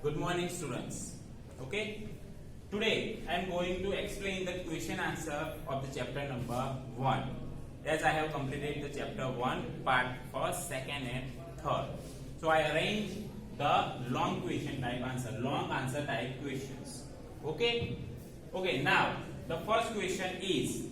Good morning, students. Okay, today I am going to explain the question answer of the chapter number 1. As I have completed the chapter 1, part 1st, 2nd, and 3rd. So I arranged the long question type answer, long answer type questions. Okay, now the first question is,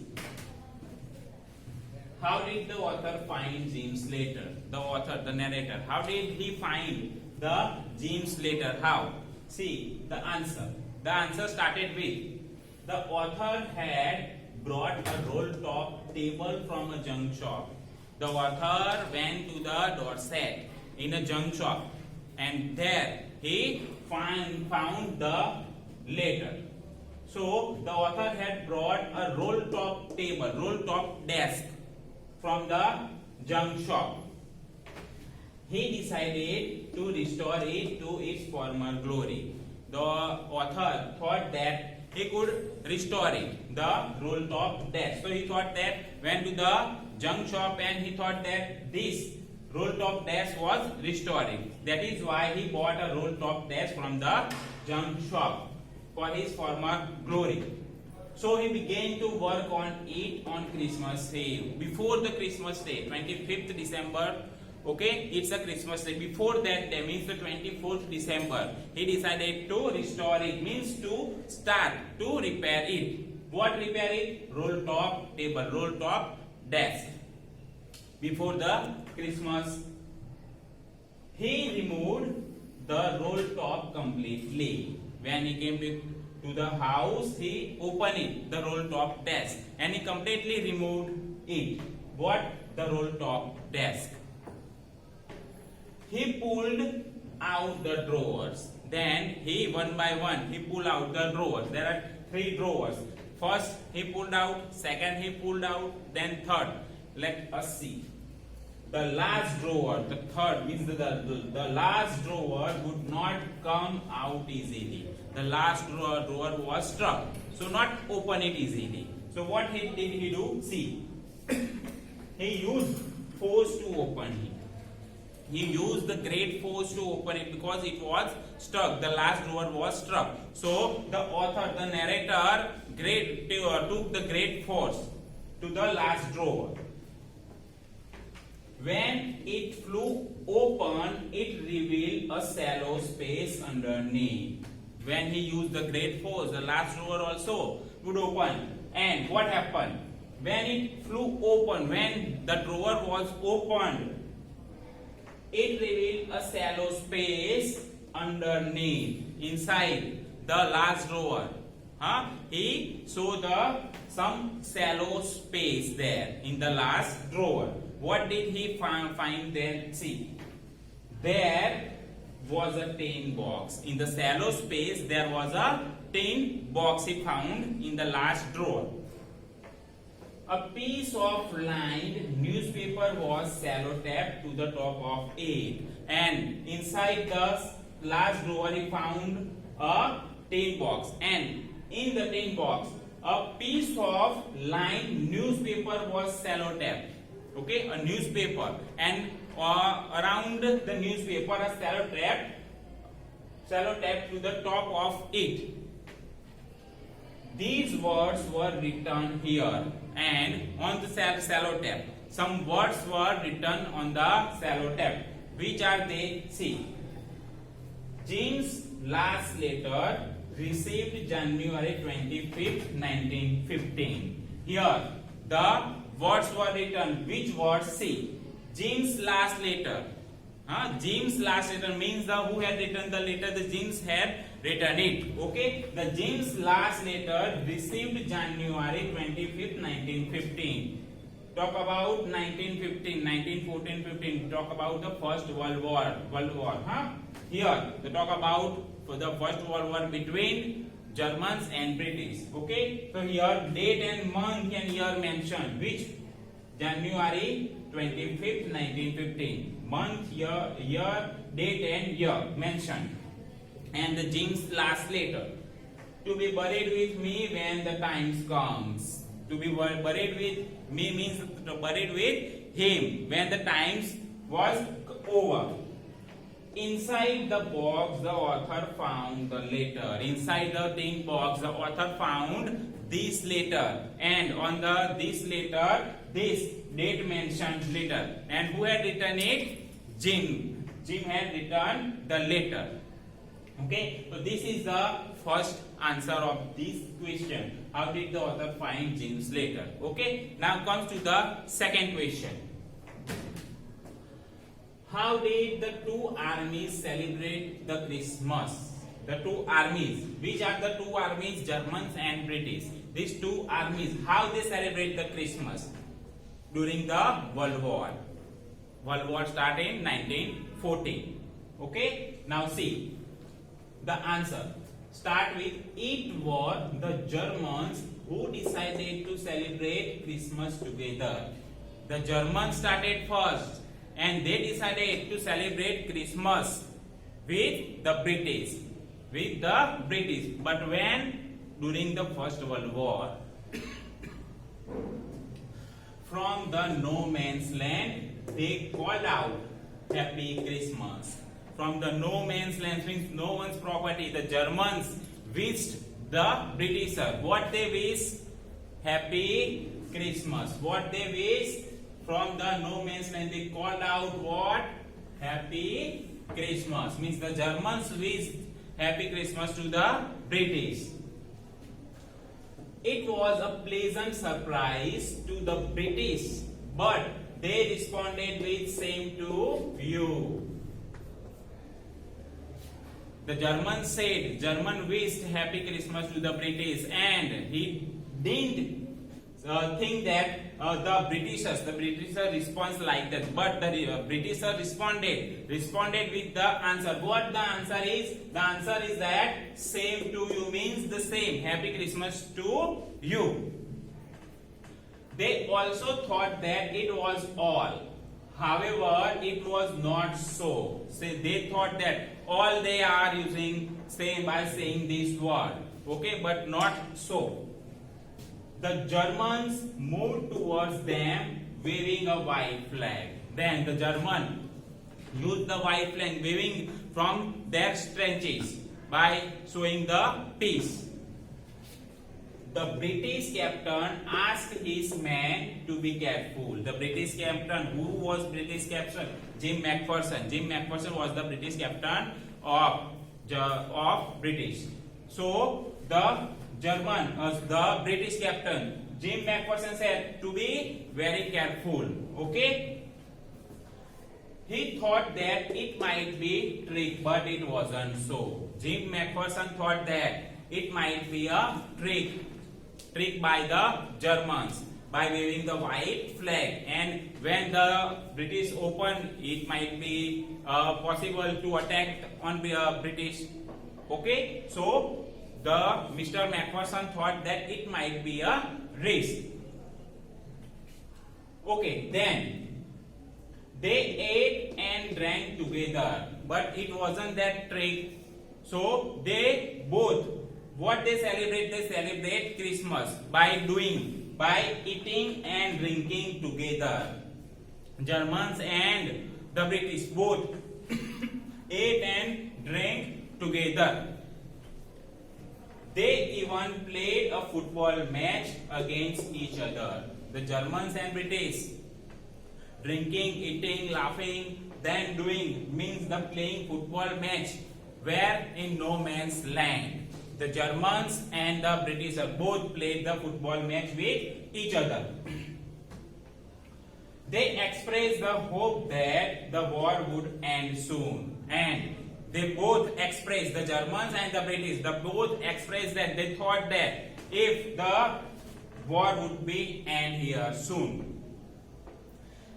how did the author find James Slater? The author, the narrator, how did he find the James Slater? How? See the answer. The answer started with, the author had brought a roll top table from a junk shop. The author went to the Dorset in a junk shop, and there he found the letter. So the author had brought a roll top table, roll top desk from the junk shop. He decided to restore it to its former glory. The author thought that he could restore it, the roll top desk. So he thought that, went to the junk shop and he thought that this roll top desk was restored. That is why he bought a roll top desk from the junk shop for his former glory. So he began to work on it on Christmas Day. Before the Christmas Day, 25th December, okay, it's a Christmas Day. Before that day, means the 24th December, he decided to restore it, means to start to repair it. What repair it? Roll top table, roll top desk. Before the Christmas, he removed the roll top completely. When he came to the house, he opened it, the roll top desk, and he completely removed it. What? The roll top desk. He pulled out the drawers. Then he, one by one, he pulled out the drawers. There are 3 drawers. First he pulled out, second he pulled out, then third. Let us see. The last drawer, the third, means the last drawer would not come out easily. The last drawer was stuck, so not open it easily. So what did he do? See, he used force to open it. He used the great force to open it because it was stuck. The last drawer was stuck. So the author, the narrator, took the great force to the last drawer. When it flew open, it revealed a shallow space underneath. When he used the great force, the last drawer also would open. And what happened? When it flew open, when the drawer was opened, it revealed a shallow space underneath, inside the last drawer. He saw some shallow space there in the last drawer. What did he find there? See, there was a tin box. In the shallow space, there was a tin box he found in the last drawer. A piece of lined newspaper was sellotaped to the top of it, and inside the last drawer he found a tin box, and in the tin box a piece of lined newspaper was sellotaped. Okay, a newspaper, and around the newspaper a sellotaped to the top of it. These words were written here and on the sellotape. Some words were written on the sellotape. Which are they? See, James' last letter received January 25th, 1915. Here the words were written. Which words? See, James' last letter. James' last letter means who had written the letter. The James had written it. Okay, the James' last letter received January 25th, 1915. Talk about 1915, 1914, 15. Talk about the First World War. Here they talk about the First World War between Germans and British. Okay, so here date and month and year mentioned. Which? January 25th, 1915. Month, year, date and year mentioned. And the James' last letter. To be buried with me when the times comes. To be buried with me means to buried with him when the times was over. inside the box, the author found the letter. Inside the tin box, the author found this letter, and on this letter, this date mentioned letter. And who had written it? Jim. Jim had written the letter. Okay, so this is the first answer of this question. How did the author find Jim's letter? Okay, now comes to the second question. How did the two armies celebrate the Christmas? The two armies. Which are the two armies? Germans and British. These two armies, how they celebrate the Christmas? During the World War. World War started in 1914. Okay, now see. The answer start with it was the Germans who decided to celebrate Christmas together. The Germans started first and they decided to celebrate Christmas with the British. But when during the First World War, from the no man's land, they called out Happy Christmas. From the no man's land means no one's property. The Germans wished the Britisher. What they wish? Happy Christmas. What they wish? From the no man's land they called out what? Happy Christmas. Means the Germans wished Happy Christmas to the British. It was a pleasant surprise to the British, but they responded with same to you. The German wished Happy Christmas to the British, and he didn't think that the Britishers response like that, but the Britisher responded with the answer. What the answer is? The answer is that same to you means the same. Happy Christmas to you. They also thought that it was all. However, it was not so. They thought that all they are using same by saying this word. Okay, but not so. The Germans moved towards them waving a white flag. Then the German used the white flag waving from their trenches by showing the peace. The British captain asked his men to be careful. The British captain, who was British captain? Jim McPherson. Jim McPherson was the British captain of British. So the the British captain, Jim McPherson said to be very careful. Okay. He thought that it might be trick, but it wasn't so. Jim McPherson thought that it might be a trick by the Germans by waving the white flag, and when the British open, it might be possible to attack on British. Okay, so the Mr. McPherson thought that it might be a risk. Okay, then they ate and drank together, but it wasn't that trick. So they both, what they celebrate Christmas by eating and drinking together. Germans and the British both ate and drank together. They even played a football match against each other. The Germans and British, drinking, eating, laughing, then doing means the playing football match where in no man's land. The Germans and the British both played the football match with each other. They expressed the hope that the war would end soon, and they both expressed, the Germans and the British, they both expressed that they thought that if the war would be end here soon.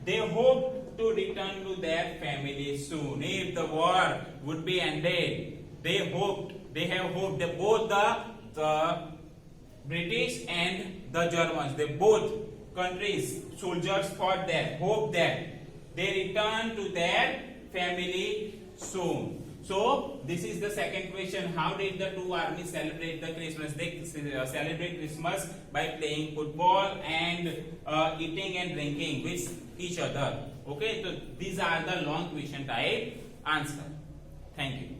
They hoped to return to their family soon. If the war would be ended, they have hoped that both the British and the Germans, they both countries, soldiers thought that, hoped that they return to their family soon. So this is the second question. How did the two armies celebrate the Christmas? They celebrate Christmas by playing football and eating and drinking with each other. Okay, so these are the long question type answer. Thank you.